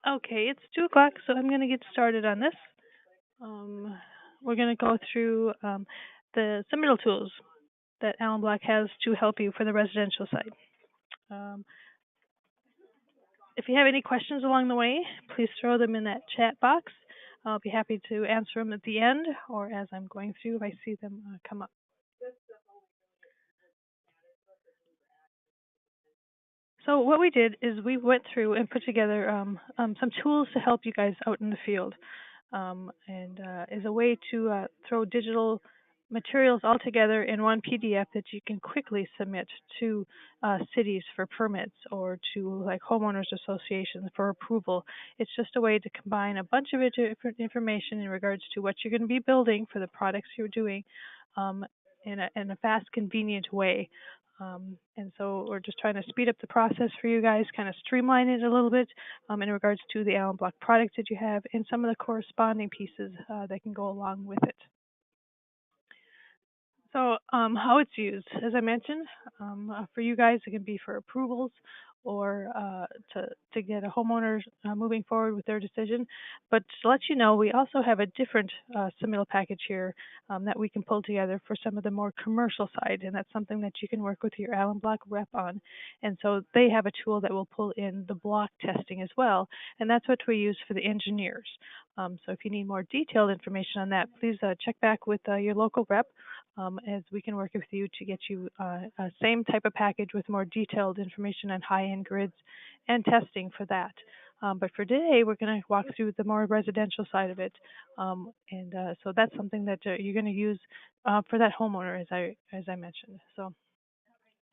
Okay, it's 2 o'clock, so I'm going to get started on this. Um, we're going to go through the submittal tools that Allen Block has to help you for the residential side. Um, if you have any questions along the way, please throw them in that chat box. I'll be happy to answer them at the end or as I'm going through if I see them come up. So what we did is we went through and put together some tools to help you guys out in the field, and is a way to throw digital materials all together in one PDF that you can quickly submit to cities for permits or to like homeowners associations for approval. It's just a way to combine a bunch of different information in regards to what you're going to be building for the products you're doing um, in a fast, convenient way. And so we're just trying to speed up the process for you guys, kind of streamline it a little bit in regards to the Allen Block products that you have and some of the corresponding pieces that can go along with it. So how it's used, as I mentioned, for you guys, it can be for approvals or to get a homeowner moving forward with their decision. But to let you know, we also have a different submittal package here that we can pull together for some of the more commercial side, and that's something that you can work with your Allen Block rep on. And so they have a tool that will pull in the block testing as well, and that's what we use for the engineers. So if you need more detailed information on that, please check back with your local rep as we can work with you to get you a same type of package with more detailed information on high-end grids and testing for that. But for today, we're going to walk through the more residential side of it, and so that's something that you're going to use for that homeowner, as I mentioned. So,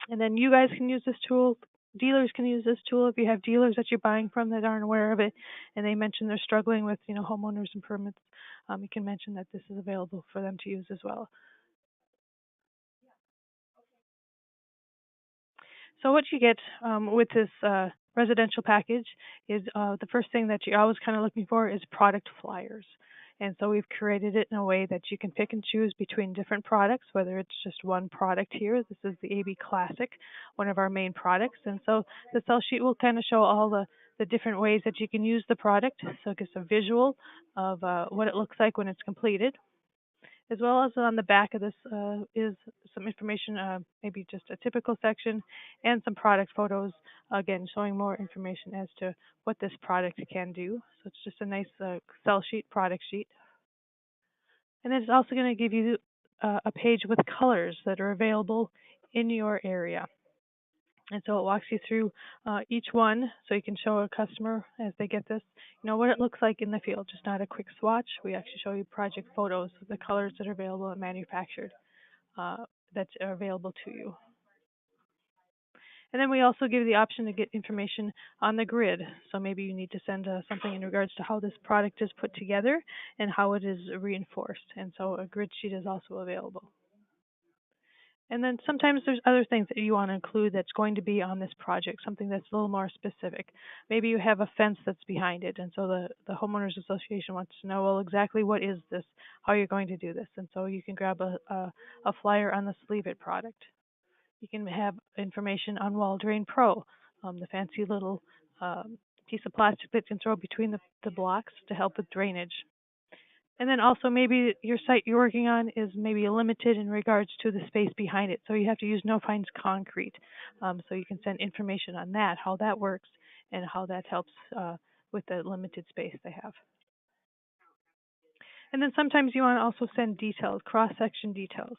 and then you guys can use this tool. Dealers can use this tool if you have dealers that you're buying from that aren't aware of it, and they mention they're struggling with homeowners and permits. You can mention that this is available for them to use as well. So what you get with this residential package is the first thing that you're always kind of looking for is product flyers. And so we've created it in a way that you can pick and choose between different products, whether it's just one product here. This is the AB Classic, one of our main products. And so the sell sheet will kind of show all the different ways that you can use the product. So it gives a visual of what it looks like when it's completed, as well as on the back of this is some information, maybe just a typical section, and some product photos, again, showing more information as to what this product can do. So it's just a nice sell sheet, product sheet. And then it's also going to give you a page with colors that are available in your area. And so it walks you through each one so you can show a customer as they get this, what it looks like in the field, just not a quick swatch. We actually show you project photos of the colors that are available and manufactured that are available to you. And then we also give you the option to get information on the grid. So maybe you need to send something in regards to how this product is put together and how it is reinforced. And so a grid sheet is also available. And then sometimes there's other things that you want to include that's going to be on this project, something that's a little more specific. Maybe you have a fence that's behind it, and so the homeowners association wants to know, well, exactly what is this, how you're going to do this. And so you can grab a flyer on the Sleeve It product. You can have information on Wall Drain Pro, the fancy little piece of plastic that you can throw between the blocks to help with drainage. And then also maybe your site you're working on is maybe limited in regards to the space behind it. So you have to use no fines concrete. So you can send information on that, how that works, and how that helps with the limited space they have. And then sometimes you want to also send details, cross-section details.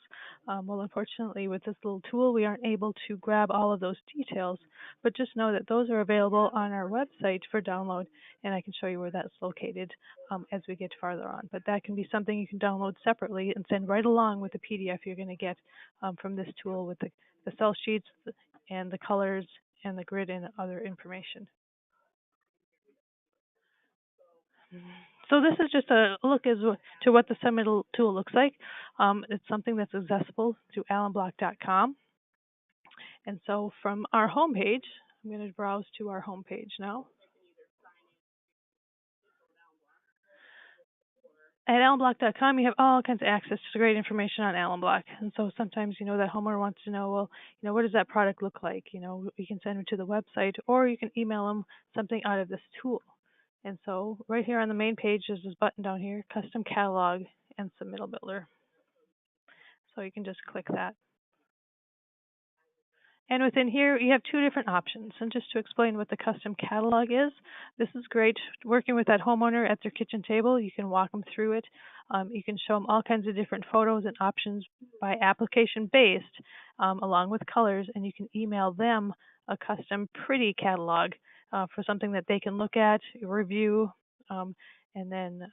Well, unfortunately, with this little tool, we aren't able to grab all of those details, but just know that those are available on our website for download, and I can show you where that's located as we get farther on. But that can be something you can download separately and send right along with the PDF you're going to get from this tool with the cell sheets and the colors and the grid and other information. So this is just a look as to what the Submittal tool looks like. It's something that's accessible to allenblock.com. And so from our homepage, I'm going to browse to our homepage now. At allenblock.com, you have all kinds of access to great information on Allenblock. And so sometimes, that homeowner wants to know, well, what does that product look like? You can send them to the website, or you can email them something out of this tool. And so right here on the main page, there's this button down here, Custom Catalog and Submittal Builder. So you can just click that. And within here, you have two different options. And just to explain what the custom catalog is, this is great. Working with that homeowner at their kitchen table, you can walk them through it. You can show them all kinds of different photos and options by application based, along with colors, and you can email them a custom pretty catalog for something that they can look at, review, and then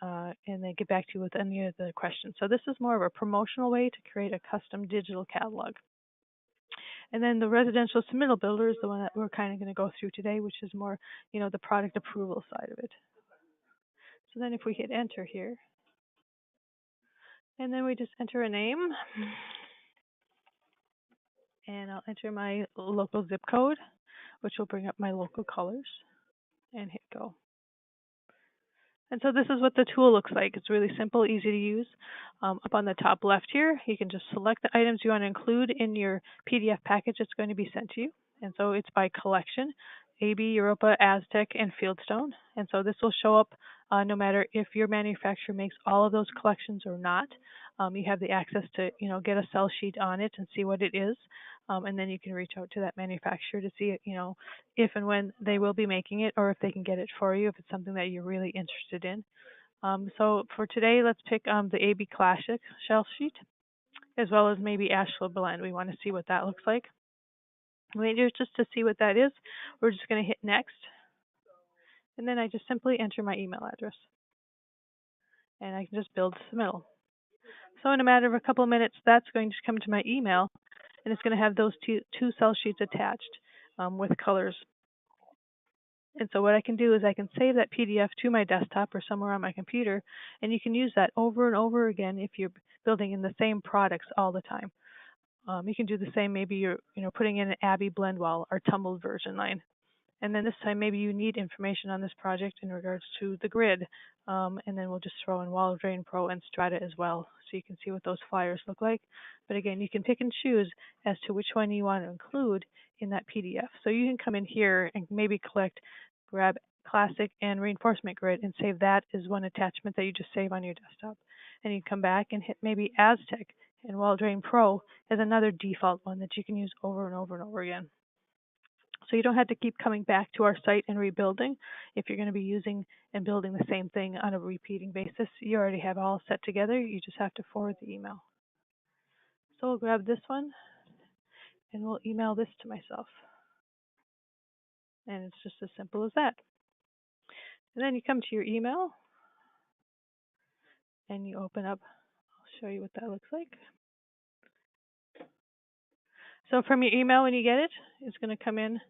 get back to you with any of the questions. So this is more of a promotional way to create a custom digital catalog. And then the residential submittal builder is the one that we're kind of going to go through today, which is more, the product approval side of it. So then if we hit enter here, and then we just enter a name, and I'll enter my local zip code, which will bring up my local colors, and hit go. And so this is what the tool looks like. It's really simple, easy to use. Up on the top left here, you can just select the items you want to include in your PDF package that's going to be sent to you. And so it's by collection, AB, Europa, Aztec, and Fieldstone. And so this will show up no matter if your manufacturer makes all of those collections or not. You have the access to, get a sell sheet on it and see what it is. And then you can reach out to that manufacturer to see, if and when they will be making it, or if they can get it for you if it's something that you're really interested in. So for today, let's pick the AB Classic shelf sheet, as well as maybe Asheville Blend. We want to see what that looks like. Just to see what that is, we're just going to hit next. And then I just simply enter my email address. And I can just build submittal. So in a matter of a couple of minutes, that's going to come to my email, and it's going to have those two cell sheets attached with colors. And so what I can do is I can save that PDF to my desktop or somewhere on my computer, and you can use that over and over again if you're building in the same products all the time. You can do the same. Maybe you're putting in an Abby blend wall or tumbled version line. And then this time maybe you need information on this project in regards to the grid. And then we'll just throw in Wall Drain Pro and Strata as well, so you can see what those flyers look like. But again, you can pick and choose as to which one you want to include in that PDF. So you can come in here and maybe grab Classic and Reinforcement Grid and save that as one attachment that you just save on your desktop. And you come back and hit maybe Aztec and Wall Drain Pro as another default one that you can use over and over and over again. So you don't have to keep coming back to our site and rebuilding. If you're going to be using and building the same thing on a repeating basis, you already have it all set together. You just have to forward the email. So we'll grab this one, and we'll email this to myself. And it's just as simple as that. And then you come to your email, and you open up. I'll show you what that looks like. So from your email, when you get it, it's going to come in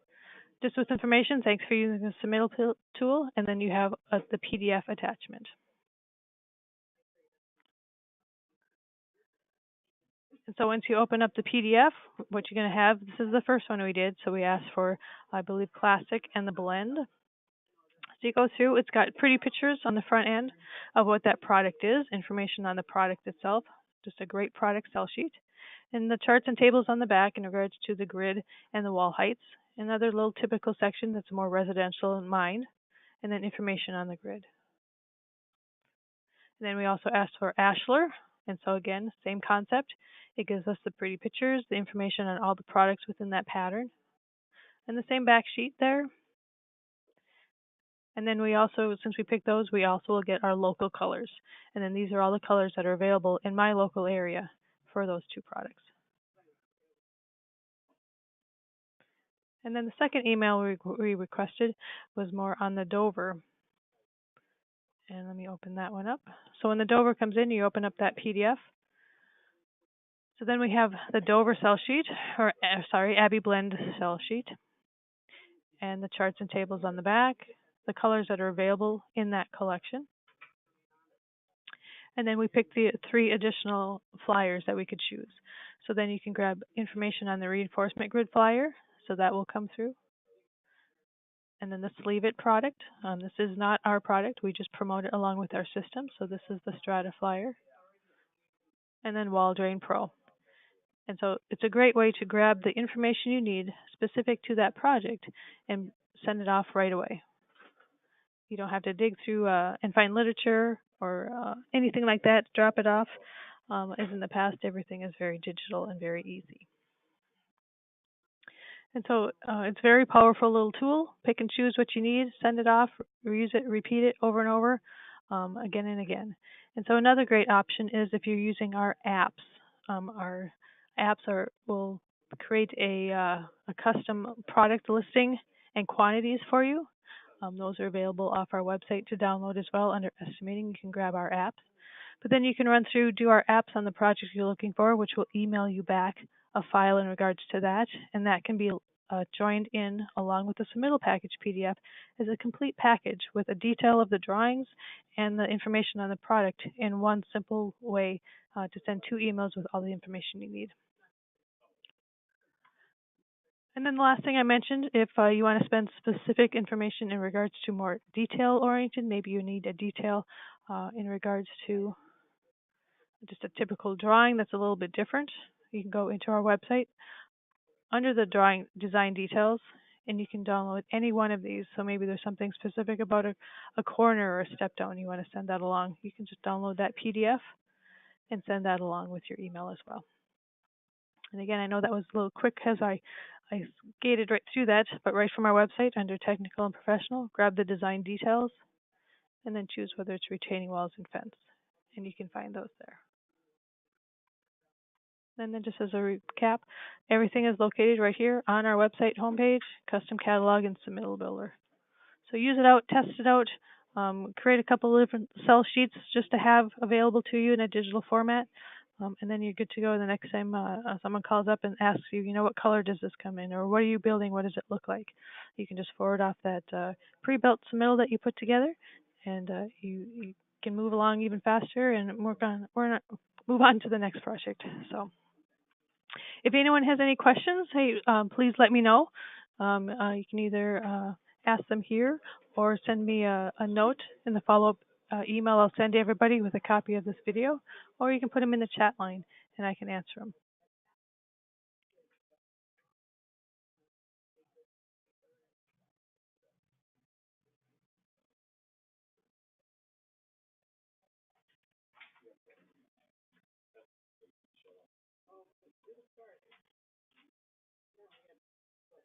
just with information. Thanks for using the Submittal tool, and then you have the PDF attachment. And so once you open up the PDF, what you're going to have, this is the first one we did. So we asked for, I believe, Classic and the Blend. So you go through, it's got pretty pictures on the front end of what that product is, information on the product itself, just a great product sell sheet. And the charts and tables on the back in regards to the grid and the wall heights. Another little typical section that's more residential in mind, and then information on the grid. And then we also asked for Ashler, and so again, same concept. It gives us the pretty pictures, the information on all the products within that pattern, and the same back sheet there. And then we also, since we picked those, we also will get our local colors. And then these are all the colors that are available in my local area for those two products. And then the second email we requested was more on the Dover. And let me open that one up. So when the Dover comes in, you open up that PDF. So then we have the Dover cell sheet, or Abby Blend cell sheet, and the charts and tables on the back, the colors that are available in that collection. And then we picked the 3 additional flyers that we could choose. So then you can grab information on the reinforcement grid flyer, so that will come through. And then the Sleeve It product. This is not our product, we just promote it along with our system. So this is the Strata flyer. And then Wall Drain Pro. And so it's a great way to grab the information you need specific to that project and send it off right away. You don't have to dig through and find literature or anything like that. Drop it off. As in the past, everything is very digital and very easy. And so it's a very powerful little tool. Pick and choose what you need, send it off, reuse it, repeat it over and over, again and again. And so another great option is if you're using our apps. Our apps will create a custom product listing and quantities for you. Those are available off our website to download as well under estimating. You can grab our apps. But then you can run through, do our apps on the project you're looking for, which will email you back a file in regards to that, and that can be joined in along with the submittal package PDF as a complete package with a detail of the drawings and the information on the product in one simple way to send 2 emails with all the information you need. And then the last thing I mentioned, if you want to spend specific information in regards to more detail-oriented, maybe you need a detail in regards to just a typical drawing that's a little bit different, you can go into our website under the drawing design details, and you can download any one of these. So maybe there's something specific about a corner or a step down, you want to send that along. You can just download that PDF and send that along with your email as well. And again, I know that was a little quick as I skated right through that, but right from our website under technical and professional, grab the design details and then choose whether it's retaining walls and fence. And you can find those there. And then just as a recap, everything is located right here on our website homepage, custom catalog and submittal builder. So use it out, test it out, create a couple of different cell sheets just to have available to you in a digital format. And then you're good to go the next time someone calls up and asks you, what color does this come in? Or what are you building? What does it look like? You can just forward off that pre-built submittal that you put together, and you can move along even faster and move on to the next project. So if anyone has any questions, hey, please let me know. You can either ask them here or send me a note in the follow-up email I'll send to everybody with a copy of this video, or you can put them in the chat line and I can answer them.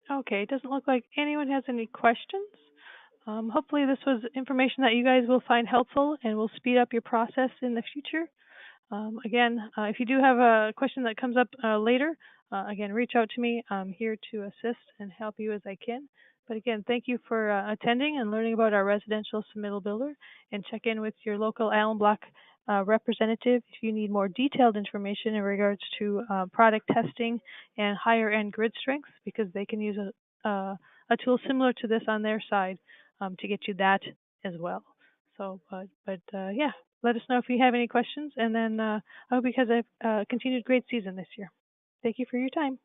Okay, it doesn't look like anyone has any questions. Hopefully this was information that you guys will find helpful and will speed up your process in the future. Again, if you do have a question that comes up later, again, reach out to me. I'm here to assist and help you as I can. But again, thank you for attending and learning about our residential submittal builder, and check in with your local Allen Block representative if you need more detailed information in regards to product testing and higher end grid strengths, because they can use a tool similar to this on their side to get you that as well. So, yeah, let us know if you have any questions, and then I hope you guys have a continued great season this year. Thank you for your time.